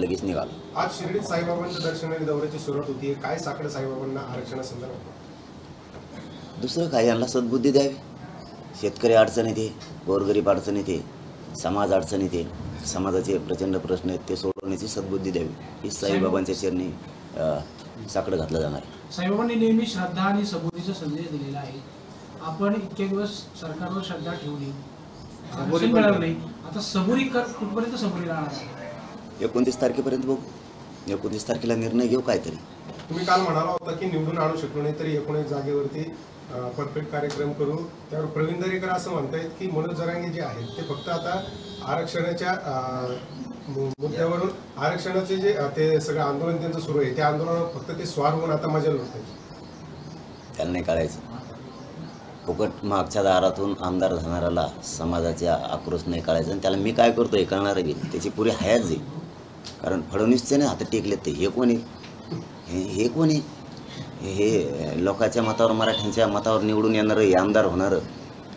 लगेच निघालो. आज शिर्डीत साईबाबांच्या दर्शनाने दौऱ्याची सुरुवात होती. काय साकडं साईबाबांना आरक्षणासंदर्भात? दुसरं काय, यांना सद्बुद्धी द्यावी. शेतकरी अडचणीत आहे, गोरगरीब अडचणीत आहे, समाज अडचणीत आहे, समाजाचे प्रचंड प्रश्न आहेत, ते सोडवण्याची सद्बुद्धी द्यावी. ही साईबाबांच्या चरणी साकडं घातलं जाणार आहे. साईबाबांनी नेहमी श्रद्धा आणि सबुरीचा संदेश दिलेला आहे. आपण इतके दिवस सरकारवर श्रद्धा ठेवली, मिळालं नाही, आता सबुरी कुठपर्यंत सबुरी राहणार आहे? 29 तारखेपर्यंत बघू. 29 तारखेला निर्णय घेऊ काहीतरी. तुम्ही काल म्हणाला होता की निवडून आणू शकलो नाही तरी 19 जागेवरती परफेक्ट कार्यक्रम करू. त्यावर प्रवीण दरेकर असं म्हणतायत की मनोज जरांगे जे आहेत ते फक्त आता आरक्षणाच्या मुद्द्यावरून आरक्षणाचे जे ते सगळं आंदोलन त्यांचं सुरू आहे त्या आंदोलनावर फक्त ते स्वार होऊन आता मजा लुटत आहेत. त्याला नाही कळायचं. फुकट मागच्या दारातून आमदार झाणाऱ्याला समाजाचा आक्रोश नाही कळायचा. आणि त्याला मी काय करतो हे कळणार आहे. त्याची पुरी हयात जाईल. कारण फडणवीसचे नाही हात टेकलेत ते. हे कोणी हे कोणी हे लोकांच्या मतावर, मराठ्यांच्या मतावर निवडून येणारं, हे आमदार होणारं,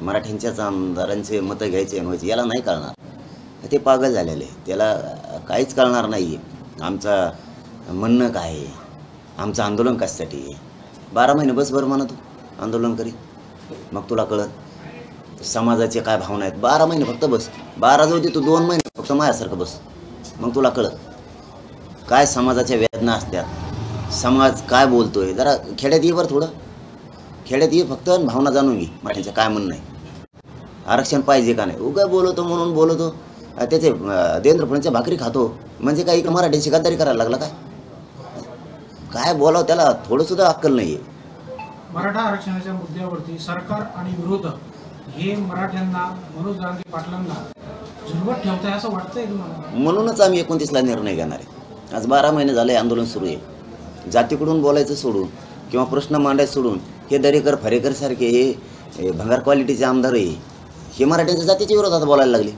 मराठ्यांच्याच आमदारांचे मतं घ्यायचे व्हायचे, याला नाही कळणार. ते पागल झालेले, त्याला काहीच कळणार नाही आहे. आमचं म्हणणं काय आहे, आमचं आंदोलन कशासाठी आहे. 12 महिने बस बरं म्हणा तू आंदोलन करी, मग तुला कळत समाजाचे काय भावना आहेत. 12 महिने फक्त बस. 12 जाऊ दे, तू 2 महिने फक्त माझ्यासारखं बस, मग तुला कळत काय समाजाच्या वेदना असतात, समाज काय बोलतोय. जरा खेड्यात ये बरं, थोडं खेड्यात ये फक्त, भावना जाणून घे मराठ्यांचं काय म्हणणं आहे. आरक्षण पाहिजे का नाही. उगा बोलवतो म्हणून बोलवतो. त्याचे देवेंद्र फडणवीसच्या भाकरी खातो म्हणजे काय इकडं मराठ्यांची गद्दारी करायला लागला काय. काय बोलावं, त्याला थोडंसुद्धा अक्कल नाही आहे. मराठा आरक्षणाच्या मुद्द्यावरती सरकार आणि विरोधक हे मराठ्यांना, मनोज जरांगे पाटलांना झुलवत ठेवताय असं वाटतंय तुम्हाला? म्हणूनच आम्ही 29ला निर्णय घेणार आहे. आज 12 महिने झाले आंदोलन सुरू आहे. जातीकडून बोलायचं सोडून किंवा प्रश्न मांडायचं सोडून हे दरेकर फरेकर सारखे हे भंगार क्वालिटीचे आमदार आहे, हे मराठ्यांच्या जातीच्या विरोधात बोलायला लागले.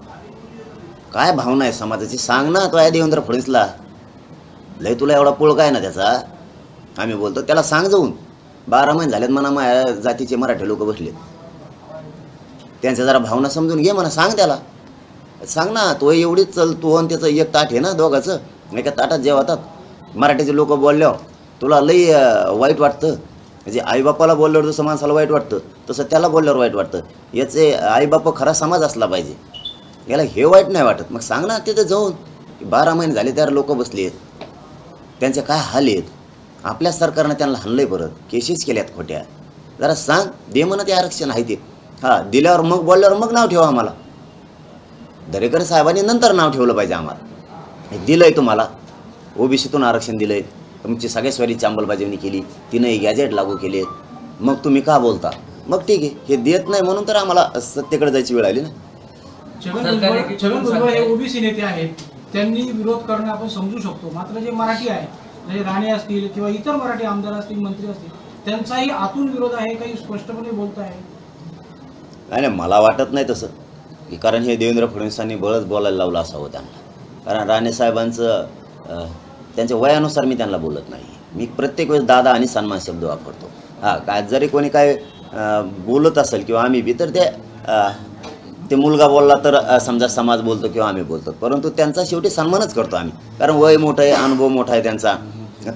काय भावना आहे समाजाची सांग ना. तो आहे देवेंद्र फडणवीसला लय तुला एवढा पुळका आहे ना त्याचा. आम्ही बोलतो त्याला सांग जाऊन. 12 महिने झालेत म्हणा माझ्या जातीचे मराठी लोक बसलेत, त्यांच्या जरा भावना समजून घे म्हणा. सांग त्याला, सांग ना. तो एवढीच चलतो आणि त्याचं एक ताट आहे ना दोघाचं, एका ताटात जेवतात. मराठीचे लोक बोलल्यावर तुला लई वाईट वाटतं. म्हणजे आईबापाला बोलल्यावर जसं माणसाला वाईट वाटतं तसं त्याला बोलल्यावर वाईट वाटतं. याचे आईबाप खरा समाज असला पाहिजे, याला हे वाईट नाही वाटत. मग सांग ना तिथे जाऊन. 12 महिने झाले त्यावर लोक बसले आहेत, त्यांचे काय हाल आहेत. आपल्या सरकारनं त्यांना हाणलंय, परत केसेस केल्यात खोट्या. जरा सांग, दे म्हणा ते आरक्षण आहे ते. हां, दिल्यावर मग बोलल्यावर मग नाव ठेवा आम्हाला. दरेकर साहेबांनी नंतर नाव ठेवलं पाहिजे आम्हाला. दिलं आहे तुम्हाला, ओबीसीतून आरक्षण दिलं आहे, तुमची सगळ्यास्वारीची अंमलबजावणी केली, तिनं गॅजेट लागू केले, मग तुम्ही का बोलता. मग ठीक आहे, हे देत नाही म्हणून तर आम्हाला सत्तेकडे जायची वेळ आली ना. छगन भुजबळ हे ओबीसी नेते आहेत, त्यांनी विरोध करणं आपण समजू शकतो. मात्र जे मराठी आहेत, म्हणजे राणे असतील किंवा इतर मराठी आमदार असतील, मंत्री असतील, त्यांचाही आतून विरोध आहे, काही स्पष्टपणे बोलत आहे. नाही, मला वाटत नाही तसं. कारण हे देवेंद्र फडणवीसांनी बळच बोलायला लावलं असावं त्यांना. कारण राणेसाहेबांचं त्यांच्या वयानुसार मी त्यांना बोलत नाही. मी प्रत्येक वेळेस दादा आणि सन्मान शब्द वापरतो. हां, काय जरी कोणी काय बोलत असेल किंवा आम्ही बी, तर ते मुलगा बोलला तर समजा समाज बोलतो किंवा आम्ही बोलतो, परंतु त्यांचा शेवटी सन्मानच करतो आम्ही. कारण वय मोठं आहे, अनुभव मोठा आहे त्यांचा,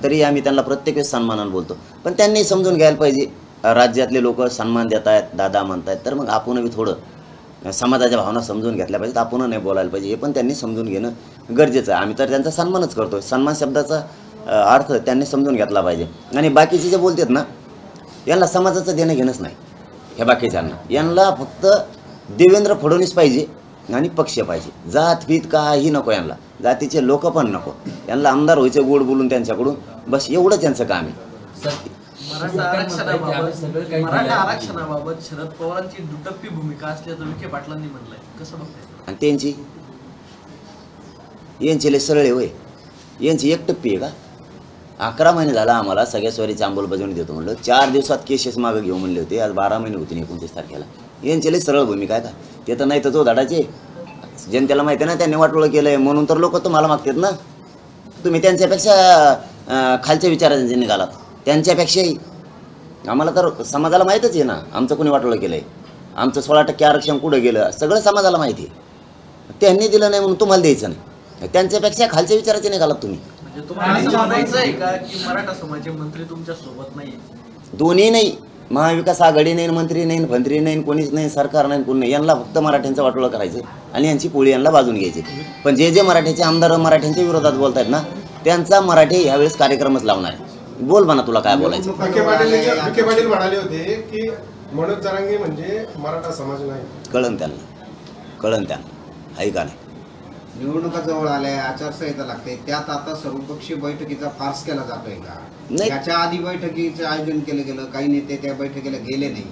तरी आम्ही त्यांना प्रत्येक वेळेस सन्मानानं बोलतो. पण त्यांनी समजून घ्यायला पाहिजे, राज्यातले लोक सन्मान देत आहेत, दादा म्हणतायत, तर मग आपण बी थोडं समाजाच्या भावना समजून घेतल्या पाहिजेत. आपण नाही बोलायला पाहिजे, हे पण त्यांनी समजून घेणं गरजेचं आहे. आम्ही तर त्यांचा सन्मानच करतो. सन्मान शब्दाचा अर्थ त्यांनी समजून घेतला पाहिजे. आणि बाकीचे जे बोलतात ना, यांना समाजाचं देणं घेणंच नाही. ह्या बाकीच्यांना यांना फक्त देवेंद्र फडणवीस पाहिजे आणि पक्ष पाहिजे. जात भीत काही नको यांना, जातीचे लोक पण नको. यांना आमदार व्हायचं गोड बोलून त्यांच्याकडून, बस एवढंच त्यांचं काम आहे. मराठा आरक्षणाबाबत शरद पवारांची दुटप्पी भूमिका असल्याचं विखे पाटलांनी म्हणलंय, कसं बघताय? आणि त्यांची यांचे लय सरळे होय, यांची एकटप्पी आहे का? 11 महिने झाला आम्हाला सगळ्या स्वारीची अंमलबजावणी देतो म्हणलं. 4 दिवसात केसेस मागं घेऊ म्हणले होते. आज 12 महिने होते 29 तारखेला. यांचे लय सरळ भूमिका आहे का? ते तर नाही तर जो धाडाचे जनतेला माहिती आहे ना, त्यांनी वाटोळं केलं आहे म्हणून तर लोक तुम्हाला मागतात ना. तुम्ही त्यांच्यापेक्षा खालच्या विचारांचे निघालात. त्यांच्यापेक्षाही आम्हाला तर समाजाला माहीतच आहे ना आमचं कोणी वाटोळं केलं आहे. आमचं 16% आरक्षण कुठं गेलं सगळं समाजाला माहिती आहे. त्यांनी दिलं नाही म्हणून तुम्हाला द्यायचं नाही. त्यांच्यापेक्षा खालच्या विचाराचे नाही घालत तुम्ही. म्हणजे तुम्हाला असं म्हणायचं आहे का की मराठा समाजाचे मंत्री तुमच्या सोबत नाहीये? दोन्ही नाही, महाविकास आघाडी नाही, मंत्री नाही, मंत्री नाही, कोणीच नाही, सरकार नाही, कोणी नाही. यांना फक्त मराठ्यांचं वाटोळं करायचं आणि यांची पोळी यांना बाजून घ्यायची. पण जे जे मराठ्याचे आमदार मराठ्यांच्या विरोधात बोलतायत ना, त्यांचा मराठी ह्यावेळेस कार्यक्रमच लावणार आहे. बोल म्हणा तुला काय बोलायचं. विखे पाटील म्हणाले होते की मनोज जरांगे म्हणजे मराठा समाज नाही. कळन त्यांना आहे का नाही. निवडणुका जवळ आल्या, आचारसंहिता लागते, त्यात आता सर्वपक्षीय बैठकीचा फार्स केला जातोय का? नाही. त्याच्या आधी बैठकीचं आयोजन केलं गेलं, काही नेते त्या बैठकीला गेले नाही.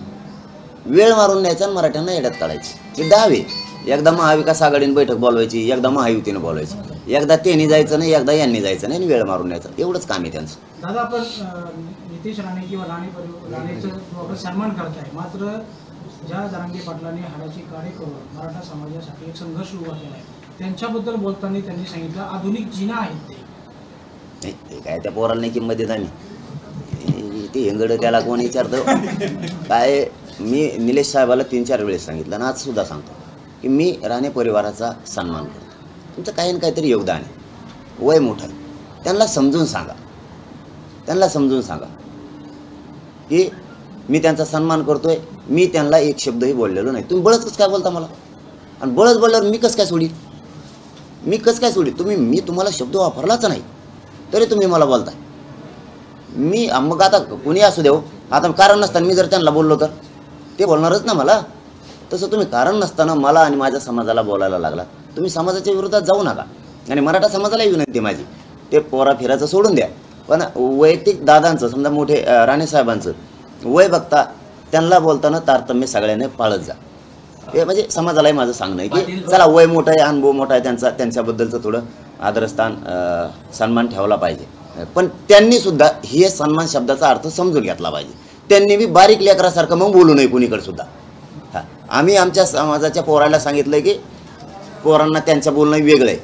वेळ मारून न्यायचा आणि मराठ्यांना येड्यात काढायची. ते डावे एकदा महाविकास आघाडीने बैठक बोलवायची, एकदा महायुतीनं बोलवायची, एकदा त्यांनी जायचं नाही, एकदा यांनी जायचं नाही आणि वेळ मारून न्यायचं. एवढंच काम आहे त्यांचं. दादा, आपण नितेश राणे किंवा राणेचं आपण सन्मान करताय, मात्र ज्या जरांगे पाटलांनी हाडाची काढी करून मराठा समाजासाठी एक संघर्ष उभा केला आहे, त्यांच्याबद्दल बोलताना त्यांनी सांगितलं आधुनिक जिना आहेत ते. नाही, ते काय त्या पोराला नाही किंमत देत आम्ही. ते हेंगड त्याला कोण विचारतं काय. मी निलेश साहेबाला 3-4 वेळेस सांगितलं आणि आज सुद्धा सांगतो की मी राणे परिवाराचा सन्मान करतो. तुमचं काही ना काहीतरी योगदान आहे, वय मोठं आहे, त्यांना समजून सांगा की मी त्यांचा सन्मान करतोय. मी त्यांना एक शब्दही बोललेलो नाही. तुम्ही बळच कसं काय बोलता मला, आणि बळच बोलल्यावर मी कसं काय सोडी. मी तुम्हाला शब्द वापरलाच नाही तरी तुम्ही मला बोलताय. मी मग आता कोणी असू देऊ, आता कारण नसताना मी जर त्यांना बोललो तर ते बोलणारच ना मला. तसं तुम्ही कारण नसताना मला आणि माझ्या समाजाला बोलायला लागला. तुम्ही समाजाच्या विरोधात जाऊ नका. आणि मराठा समाजालाही विनंती माझी, ते पोरा फिरायचं सोडून द्या, पण वैयक्तिक दादांचं समजा मोठे राणेसाहेबांचं वय बघता त्यांना बोलताना तारतम्य सगळ्यांनी पाळत जा. हे म्हणजे समाजालाही माझं सांगणं आहे की चला, वय मोठं आहे, अनुभव मोठा आहे त्यांचा, त्यांच्याबद्दलचं थोडं आदरस्थान सन्मान ठेवला पाहिजे. पण त्यांनी सुद्धा हे सन्मान शब्दाचा अर्थ समजून घेतला पाहिजे. त्यांनी बी बारीक लेकरासारखं मग बोलू नये कोणीकडे सुद्धा. हां, आम्ही आमच्या समाजाच्या पोराला सांगितलं की पोरांना त्यांचं बोलणं वेगळं आहे,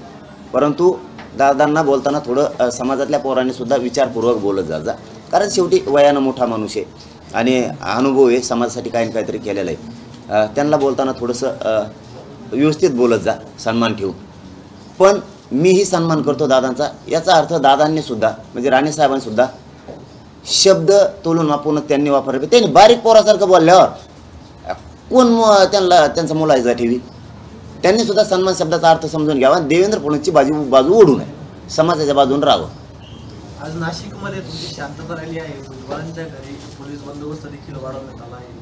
परंतु दादांना बोलताना थोडं समाजातल्या पोरांनी सुद्धा विचारपूर्वक बोलत जा. कारण शेवटी वयानं मोठा माणूस आहे आणि अनुभव आहे, समाजासाठी काही काहीतरी केलेलं आहे. त्यांना बोलताना थोडंसं व्यवस्थित बोलत जा, सन्मान ठेवून. पण मीही सन्मान करतो दादांचा, याचा अर्थ दादांनी सुद्धा म्हणजे राणेसाहेबांनीसुद्धा शब्द तोलून मापून त्यांनी वापरले. त्यांनी बारीक पोरासारखं बोलल्यावर कोण त्यांचा मुलायचा ठेवी. त्यांनी सुद्धा सन्मान शब्दाचा अर्थ समजून घ्यावा. देवेंद्र फडणवीसची बाजू ओढू नये, समाजाच्या बाजून राहावं. आज नाशिकमध्ये तुमची शांतता राहिली आहे, भुजबळांच्या घरी पोलीस बंदोबस्त देखील वाढवण्यात आला आहे.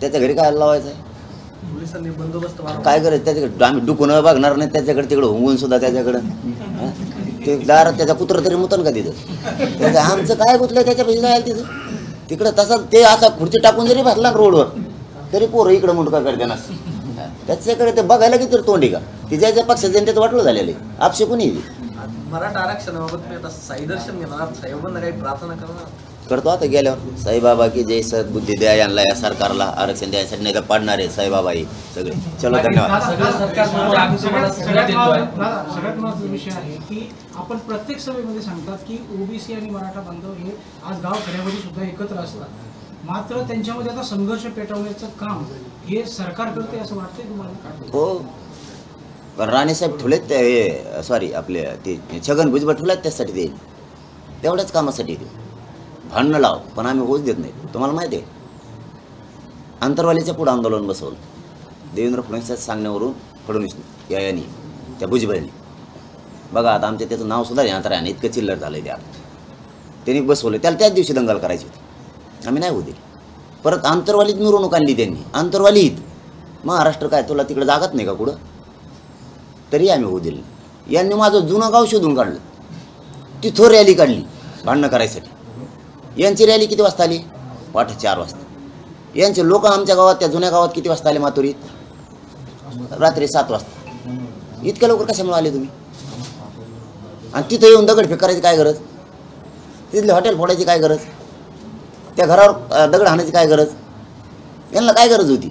त्याच्या घरी काय लावायचं आहे, पोलिसांनी बंदोबस्त वाढवला. काय करायचं त्याच्याकडे. आम्ही डुकून बघणार नाही त्याच्याकडे, तिकडं होऊन सुद्धा त्याच्याकडं. ते दारात त्याचा कुत्र तरी मुतन का तिथं. त्याचं आमचं काय गुतलं त्याच्यापाशी जायला तिथं. तिकडं तसं ते असा खुर्ची टाकून जरी बसला रोडवर तरी पोरं इकडं मुंडका करते ना. त्याच्याकडे ते बघायला किती तोंडी का. ती ज्याच्या पक्षात जनतेचं वाटलं झालेलं आहे. आपशे कोणी मराठा आरक्षणाबाबत मी आता साईदर्शन घेणार, साहेबांना काही प्रार्थना करणार करतो आता गेल्यावर. साईबाबा की जय सद्बुद्धी द्या यांना, या सरकारला आरक्षण द्यायसाठी, नाही तर पाडणार आहे साईबाबा हे सगळे. चलो, धन्यवाद. सगळ्यात महत्त्वाचा विषय आहे की आपण प्रत्येक सभेमध्ये सांगतात की ओबीसी आणि मराठा बांधव हे आज गाव खेड्यामध्ये सुद्धा एकत्र असतात, मात्र त्यांच्यामध्ये आता संघर्ष पेटवण्याचं काम हे सरकार करते असं वाटतंय तुम्हाला? हो, पण राणेसाहेब ठुलेत ते, सॉरी आपले ते छगन भुजबळ ठुलेत त्यासाठी देईल, तेवढ्याच कामासाठी ते भांडणं लाव. पण आम्ही होऊच देत नाही. तुम्हाला माहिती आहे आंतरवालीच्या पुढं आंदोलन बसवलं देवेंद्र फडणवीसच्या सांगण्यावरून. फडणवीस यांनी त्या भुजबळांनी बघा, आता आमच्या त्याचं नाव सुद्धा अंतराने इतकं चिल्लर झालं आहे. त्यांनी बसवलं, त्याला त्याच दिवशी दंगल करायची होती, आम्ही नाही होऊ दिली. परत आंतरवालीत मिरवणूक आणली त्यांनी. आंतरवालीत महाराष्ट्र काय तुला तिकडे जागत नाही का कुठं, तरी आम्ही होऊ दिलं. यांनी माझं जुनं गाव शोधून काढलं, तिथं रॅली काढली भांडणं करायसाठी. यांची रॅली किती वाजता आली? पहाटे 4 वाजता. यांचे लोक आमच्या गावात, त्या जुन्या गावात किती वाजता आले माथुरीत? रात्री 7 वाजता. इतक्या लवकर कशामुळे आले तुम्ही? आणि तिथं येऊन दगडफेक करायची काय गरज? तिथले हॉटेल फोडायची काय गरज? त्या घरावर दगड हाणायची काय गरज? यांना काय गरज होती?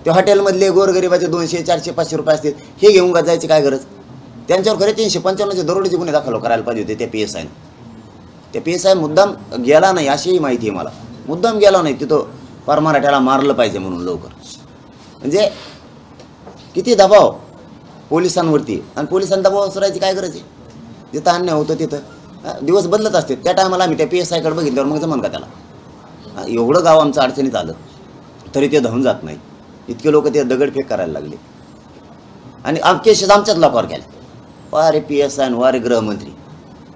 त्या हॉटेलमधले गोरगरिबाचे 200, 400, 500 रुपये असतील, हे घेऊन जायची काय गरज? त्यांच्यावर खरे 355चे दरोडेचे गुन्हे दाखल करायला पाहिजे होते त्या PSIने. त्या PSI मुद्दाम गेला नाही अशीही माहिती आहे मला. मुद्दाम गेला नाही, तिथं पार मराठ्याला मारलं पाहिजे म्हणून लवकर. म्हणजे किती दबाव. पोलिसांवरती, आणि पोलिसांना दबाव सुरायची काय गरज आहे? जिथं अन्याय होतं तिथं दिवस बदलत असते. त्या टायमाला आम्ही त्या PSI कडे बघितल्यावर मग जमन का त्याला? एवढं गाव आमचं अडचणीत आलं तरी ते धावून जात नाही. इतके लोक ते दगडफेक करायला लागले आणि केसेस आमच्याच लोकांवर गेल्या. वारे PSI आणि वारे गृहमंत्री,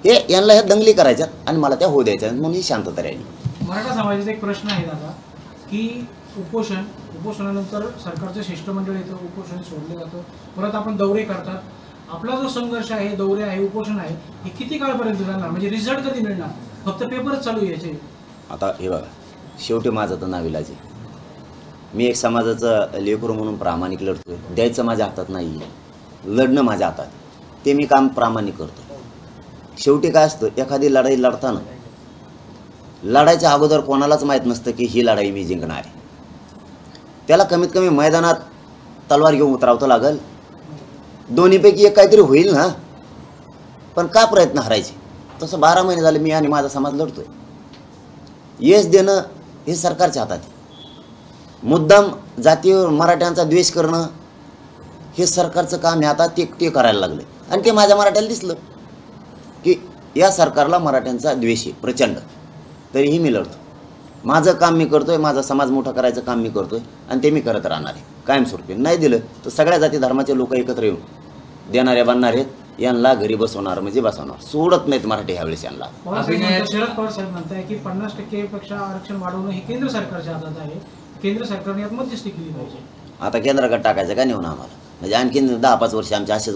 हे यांना ह्या दंगली करायच्यात आणि मला त्या होऊ द्यायच्या म्हणून ही शांतता राहिली. मराठा समाजाचा एक प्रश्न आहे दादा की उपोषणानंतर सरकारचं शिष्टमंडळ येतं, उपोषण सोडलं जातं, परत आपण दौरे करतात. आपला जो संघर्ष आहे, दौरे आहे, उपोषण आहे, हे किती काळपर्यंत जाणार? म्हणजे रिझल्ट कधी मिळणार? फक्त पेपरच चालू यायचे. आता हे बघा, शेवटी माझं तर नाविलाज आहे. मी एक समाजाचं लेकरू म्हणून प्रामाणिक लढतोय. द्यायचं माझ्या हातात नाही, लढणं माझ्या हातात. ते मी काम प्रामाणिक करतो. शेवटी काय असतं, एखादी लढाई लढताना लढायच्या अगोदर कोणालाच माहीत नसतं की ही लढाई मी जिंकणार आहे. त्याला कमीत कमी मैदानात तलवार घेऊन उतरावतं लागल. दोन्हीपैकी एक काहीतरी होईल ना. पण का प्रयत्न हरायचे? तसं 12 महिने झाले मी आणि माझा समाज लढतोय. यश देणं हे सरकारच्या हातात आहे. मुद्दाम जातीवर मराठ्यांचा द्वेष करणं हे सरकारचं काम आहे. आता ते करायला लागले आणि ते माझ्या मराठ्याला दिसलं की या सरकारला मराठ्यांचा द्वेष आहे प्रचंड. तरीही मी लढतो. माझं काम मी करतोय, माझा समाज मोठा करायचं काम मी करतोय आणि ते मी करत राहणार आहे कायमस्वरूपी. नाही दिलं तर सगळ्या जाती धर्माचे लोक एकत्र येऊन देणारे बांधणार आहेत. यांना घरी बसवणार म्हणजे बसवणार, सोडत नाहीत मराठी ह्यावेळेस यांना. शरद पवार साहेब म्हणताय की 50% पेक्षा आरक्षण वाढवणं हे केंद्र सरकारच्या हातात आहे. केंद्र सरकारने यात मध्यस्थी केली पाहिजे. आता केंद्राकडे टाकायचं का नेऊन आम्हाला? म्हणजे आणखीन 10-5 वर्ष आमच्या असेच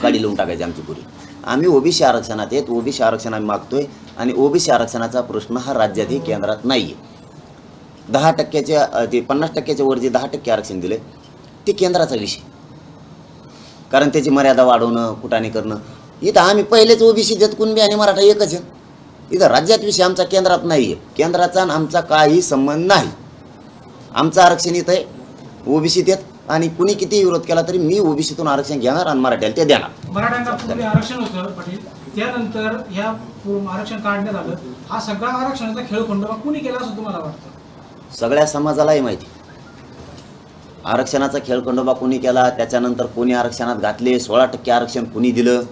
काढी लावून टाकायची आमची पुरी. आम्ही OBC आरक्षणात आहेत. OBC आरक्षण आम्ही मागतोय आणि OBC आरक्षणाचा प्रश्न हा राज्यातही केंद्रात नाही आहे. 10% ते 50%च्या वर जे 10% आरक्षण दिले ते केंद्राचा विषय. कारण त्याची मर्यादा वाढवणं, कुटाने करणं. इथं आम्ही पहिलेच OBC देत, कुणबी आणि मराठा एकच आहे. इथं राज्यात विषय आमचा केंद्रात नाही आहे. केंद्राचा आणि आमचा काही संबंध नाही. आमचं आरक्षण इथं आहे, OBC देत, आणि कुणी किती विरोध केला तरी मी OBCतून आरक्षण घेणार आणि मराठ्याला ते देणार. मराठ्यांना पूर्वी आरक्षण होतं पाटील, त्यानंतर ह्या आरक्षण काढण्यात आलं. हा सगळा आरक्षणाचा खेळखंडोबा कुणी केला असं तुम्हाला वाटतं? सगळ्या समाजालाही माहिती आरक्षणाचा खेळखंडोबा कुणी केला. त्याच्यानंतर कोणी आरक्षणात घातले, 16% आरक्षण कुणी दिलं,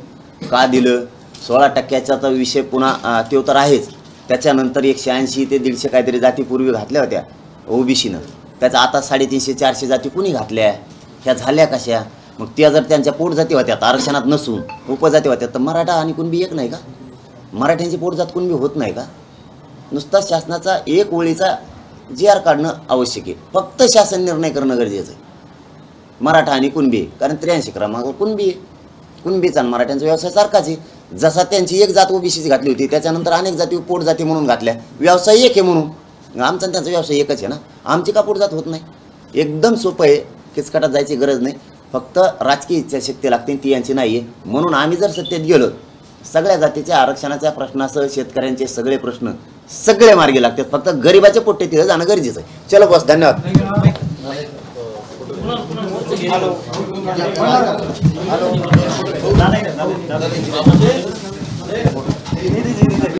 का दिलं, 16%चा तर विषय पुन्हा तो तर आहेच. त्याच्यानंतर 180 ते 150 काहीतरी जाती पूर्वी घातल्या होत्या OBCनं. त्याचा आता 350-400 जाती कुणी घातल्या? ह्या झाल्या कशा? मग त्या जर त्यांच्या पोटजाती होत्या आरक्षणात नसून उपजाती होत्या तर मराठा आणि कुणबी एक नाही का? मराठ्यांची पोटजात कुणबी होत नाही का? नुसता शासनाचा एक ओळीचा GR काढणं आवश्यक आहे. फक्त शासन निर्णय करणं गरजेचं आहे. मराठा आणि कुणबी, कारण 83 क्रमांकावर कुणबी आहे. कुणबीचा आणि मराठ्यांचा व्यवसाय सारखाच आहे. जसा त्यांची एक जात OBCची घातली होती, त्याच्यानंतर अनेक जाती पोटजाती म्हणून घातल्या. व्यवसाय एक आहे म्हणून. आमचा आणि त्यांचा व्यवसाय एकच आहे ना. आमची का पोटजात होत नाही? एकदम सोपं आहे. किचकटात जायची गरज नाही. फक्त राजकीय इच्छाशक्ती लागते, ती यांची नाही आहे. म्हणून आम्ही जर सत्तेत गेलो, सगळ्या जातीच्या आरक्षणाच्या प्रश्नासह शेतकऱ्यांचे सगळे प्रश्न सगळे मार्गी लागतात. फक्त गरिबाच्या पोट्टे तिथं जाणं गरजेचं आहे. चलो बस, धन्यवाद.